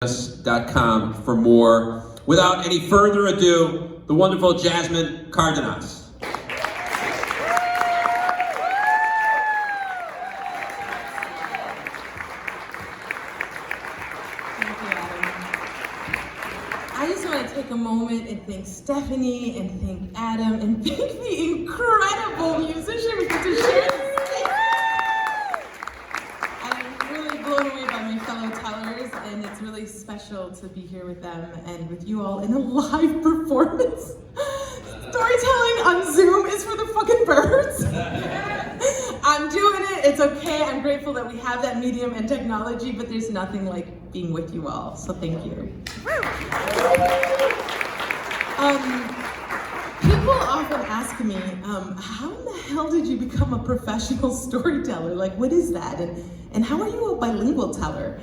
Cardenas.com for more. Without any further ado, the wonderful Jasmin Cardenas. I just want to take a moment and thank Stephanie and thank Adam and thank the incredible musician we get to share this stage. I'm really blown away by my fellow tellers, and it's really special to be here with them and with you all in a live performance. Storytelling on Zoom is for the fucking birds. I'm doing it, it's okay. I'm grateful that we have that medium and technology, but there's nothing like being with you all, so thank you. People often ask me, how in the hell did you become a professional storyteller? Like, what is that? And how are you a bilingual teller?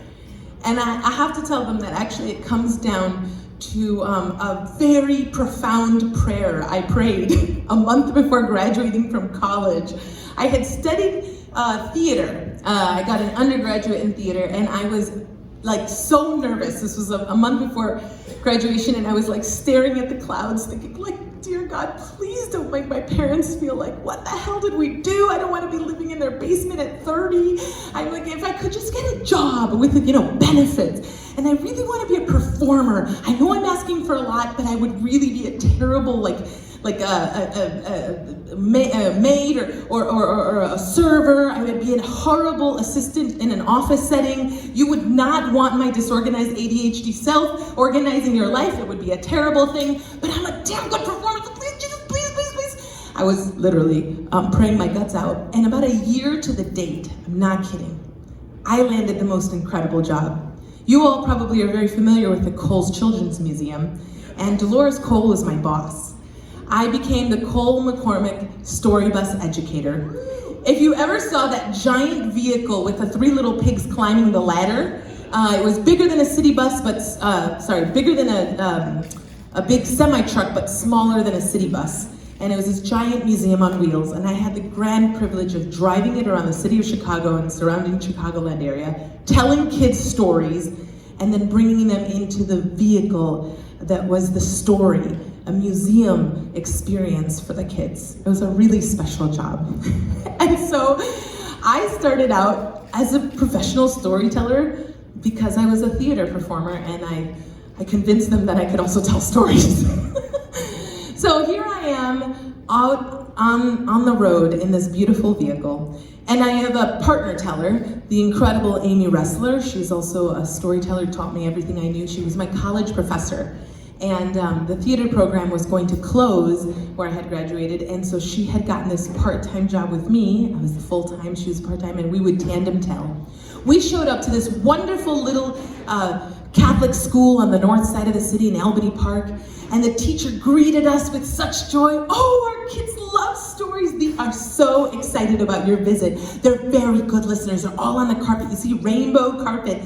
And I have to tell them that actually it comes down to a very profound prayer I prayed a month before graduating from college. I had studied theater. I got an undergraduate in theater, and I was like so nervous. This was a month before graduation, and I was like staring at the clouds thinking like, dear God, please don't make my parents feel like, what the hell did we do? I don't want to be living in their basement at 30. I'm like, if I could just get a job with, benefits. And I really want to be a performer. I know I'm asking for a lot, but I would really be a terrible a maid or a server. I would be a horrible assistant in an office setting. You would not want my disorganized ADHD self organizing your life. It would be a terrible thing, but I'm a damn good performer. So please, Jesus, please, please, please. I was literally praying my guts out. And about a year to the date, I'm not kidding, I landed the most incredible job. You all probably are very familiar with the Cole's Children's Museum, and Dolores Cole was my boss. I became the Cole McCormick Story Bus Educator. If you ever saw that giant vehicle with the 3 little pigs climbing the ladder, it was bigger than a city bus, but bigger than a big semi-truck, but smaller than a city bus. And it was this giant museum on wheels, and I had the grand privilege of driving it around the city of Chicago and surrounding Chicagoland area, telling kids stories, and then bringing them into the vehicle that was the story, a museum experience for the kids. It was a really special job. And so I started out as a professional storyteller because I was a theater performer, and I convinced them that I could also tell stories. So here I am out on the road in this beautiful vehicle, and I have a partner teller, the incredible Amy Ressler. She's also a storyteller, taught me everything I knew. She was my college professor. And the theater program was going to close where I had graduated, and so she had gotten this part-time job with me. I was the full-time, she was part-time, and we would tandem tell. We showed up to this wonderful little Catholic school on the north side of the city in Albany Park, and the teacher greeted us with such joy. Oh, our kids love stories. They are so excited about your visit. They're very good listeners. They're all on the carpet. You see rainbow carpet.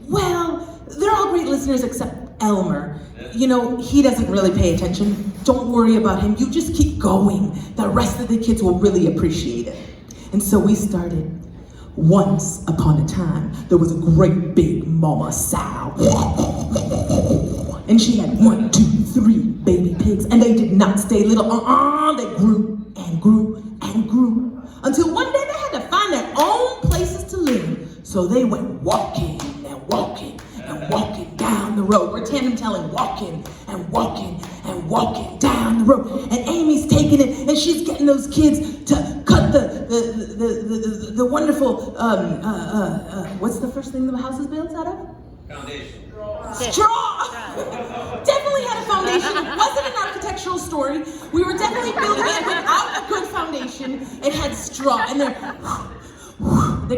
Well, they're all great listeners except Elmer. He doesn't really pay attention. Don't worry about him. You just keep going. The rest of the kids will really appreciate it. And so we started. Once upon a time, there was a great big mama sow. And she had 1, 2, 3 baby pigs, and they did not stay little. They grew and grew and grew until one day they had to find their own places to live. So they went walking and walking and walking down the road. We're tandem telling, walking and walking and walking down the road. And Amy's taking it, and she's getting those kids to cut the wonderful, what's the first thing the house is built out of? Foundation. Straw! Definitely had a foundation. It wasn't an architectural story. We were definitely building it without a good foundation. It had straw, and they're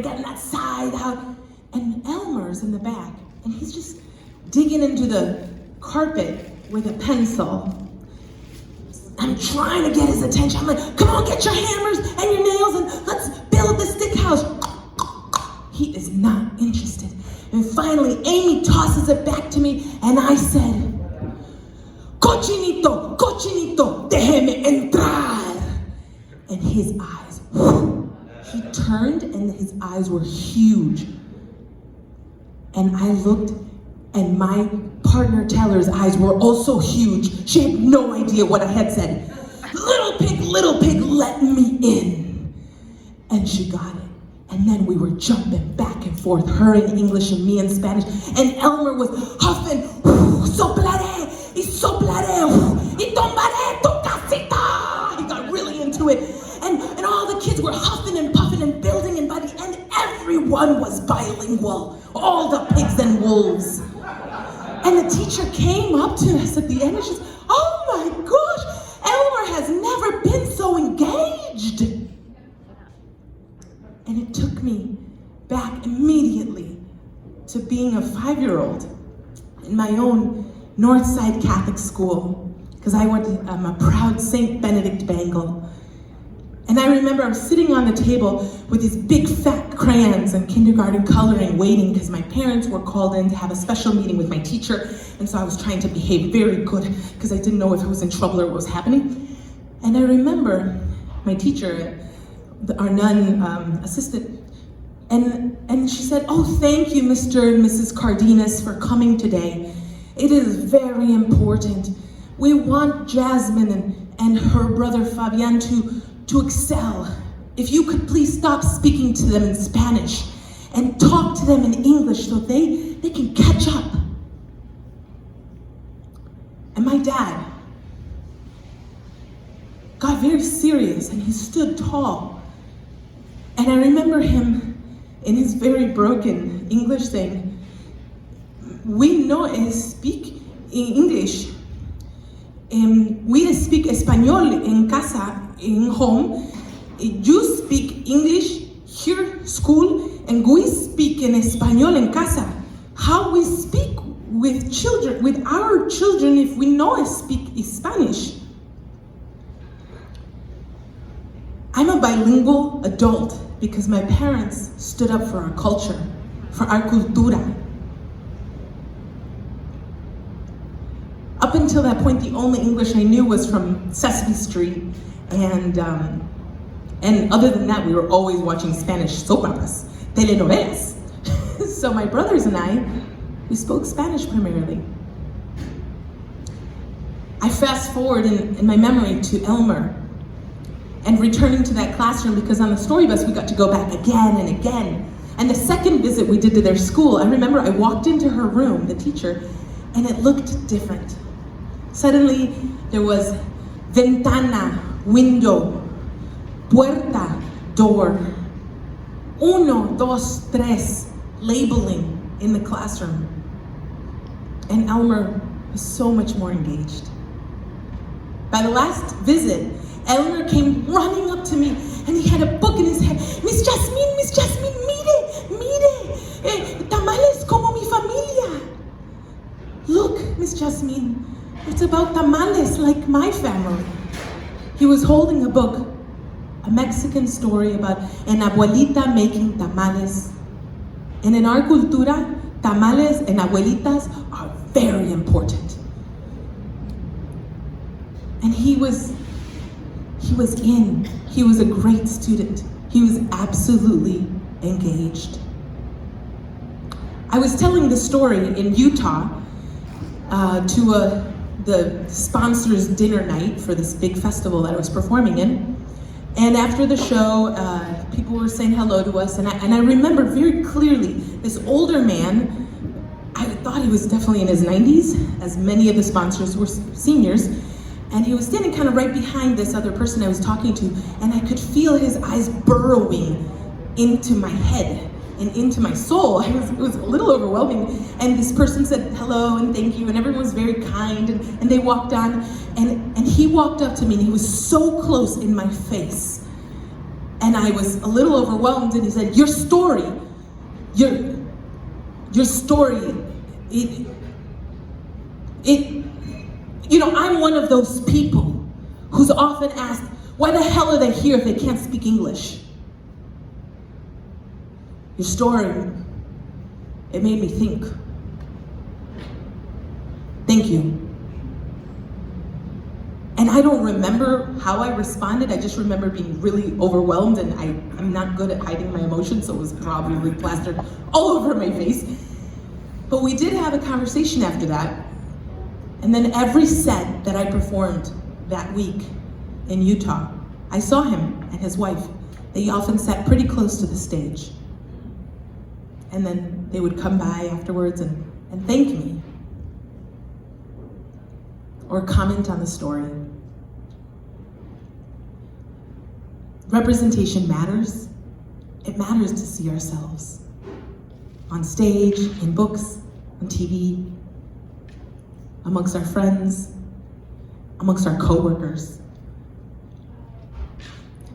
getting that side out. And Elmer's in the back, and he's just digging into the carpet with a pencil. I'm trying to get his attention. I'm like, come on, get your hammers and your nails, and let's build the stick house. He is not interested. And finally, Amy tosses it back to me, and I said, Cochinito, cochinito, déjeme entrar. And his eyes, he turned, and his eyes were huge. And I looked And my partner Taylor's eyes were also huge. She had no idea what I had said. Little pig, let me in. And she got it. And then we were jumping back and forth, her in English and me in Spanish. And Elmer was huffing, soplaré, y soplaré, y tombaré tu casita. He got really into it. And all the kids were huffing and puffing and building, and by the end, everyone was bilingual. All the pigs and wolves. And the teacher came up to us at the end and she said, oh my gosh, Elmer has never been so engaged. And it took me back immediately to being a 5-year-old in my own Northside Catholic school, because I'm a proud St. Benedict Bengal. And I remember I was sitting on the table with these big fat crayons and kindergarten coloring, waiting because my parents were called in to have a special meeting with my teacher. And so I was trying to behave very good because I didn't know if I was in trouble or what was happening. And I remember my teacher, our nun assistant, and she said, oh, thank you, Mr. and Mrs. Cardenas, for coming today. It is very important. We want Jasmin and her brother Fabian to excel. If you could please stop speaking to them in Spanish and talk to them in English so they can catch up. And my dad got very serious and he stood tall. And I remember him in his very broken English saying, we know speak English. We speak Español in casa, in home. You speak English here, school, and we speak in Español in casa. How we speak with children, with our children, if we know speak Spanish? I'm a bilingual adult because my parents stood up for our culture, for our cultura. Up until that point, the only English I knew was from Sesame Street, and other than that, we were always watching Spanish soap operas, telenovelas. So my brothers and I, we spoke Spanish primarily. I fast forward in my memory to Elmer, and returning to that classroom, because on the story bus we got to go back again and again. And the second visit we did to their school, I remember I walked into her room, the teacher, and it looked different. Suddenly there was ventana, window, puerta, door, uno, dos, tres, labeling in the classroom. And Elmer was so much more engaged. By the last visit, Elmer came running up to me and he had a book in his hand. Miss Jasmin, mire, tamales como mi familia. Look, Miss Jasmin, it's about tamales like my family. He was holding a book, a Mexican story about an abuelita making tamales. And in our cultura, tamales and abuelitas are very important. And he was a great student. He was absolutely engaged. I was telling the story in Utah to the sponsors' dinner night for this big festival that I was performing in. And after the show, people were saying hello to us, and I remember very clearly this older man. I thought he was definitely in his 90s, as many of the sponsors were seniors. And he was standing kind of right behind this other person I was talking to, and I could feel his eyes burrowing into my head and into my soul. It was a little overwhelming. And this person said hello and thank you, and everyone was very kind, and they walked on, and he walked up to me, and he was so close in my face. And I was a little overwhelmed, and he said, your story, I'm one of those people who's often asked, why the hell are they here if they can't speak English? Your story, it made me think. Thank you. And I don't remember how I responded. I just remember being really overwhelmed, and I'm not good at hiding my emotions, so it was probably plastered all over my face. But we did have a conversation after that. And then every set that I performed that week in Utah, I saw him and his wife. They often sat pretty close to the stage. And then they would come by afterwards and thank me. Or comment on the story. Representation matters. It matters to see ourselves on stage, in books, on TV, amongst our friends, amongst our coworkers.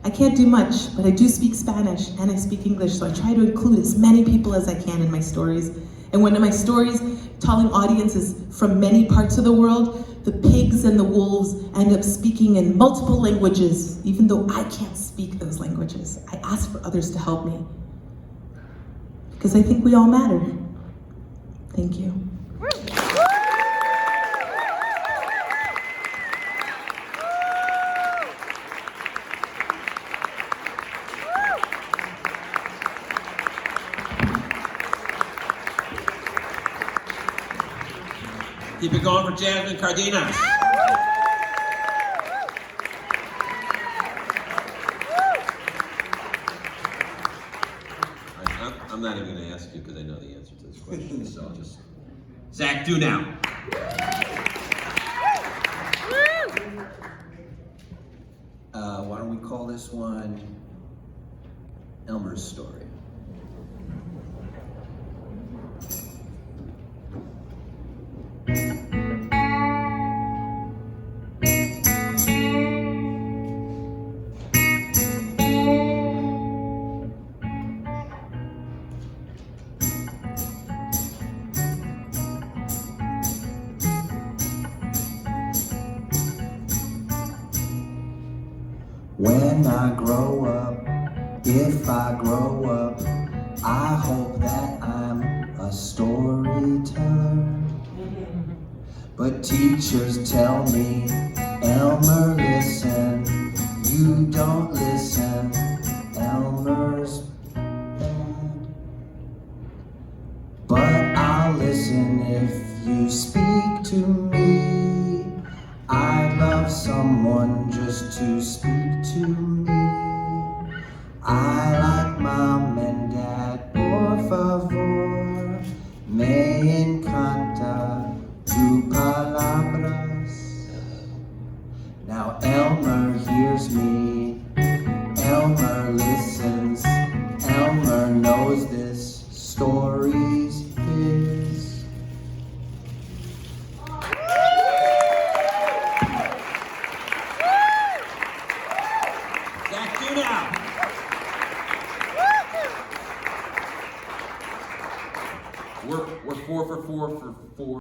I can't do much, but I do speak Spanish and I speak English, so I try to include as many people as I can in my stories. And when my stories telling audiences from many parts of the world, the pigs and the wolves end up speaking in multiple languages, even though I can't speak those languages. I ask for others to help me, because I think we all matter. Thank you. Keep it going for Jasmin Cardenas. I'm not even going to ask you because I know the answer to this question, so I'll just... Zach Duenow. Why don't we call this one Elmer's Story? When I grow up, if I grow up, I hope that I'm a storyteller. But teachers tell me, Elmer, listen, you don't listen, Elmer's bad. But I'll listen if you speak to me. I'd love someone just to speak to me. I like mom and dad, por favor. Me encanta tu palabras. Now Elmer hears me, Elmer listens, Elmer knows this story's his. Zach Duenow. We're 4 for 4 for 4.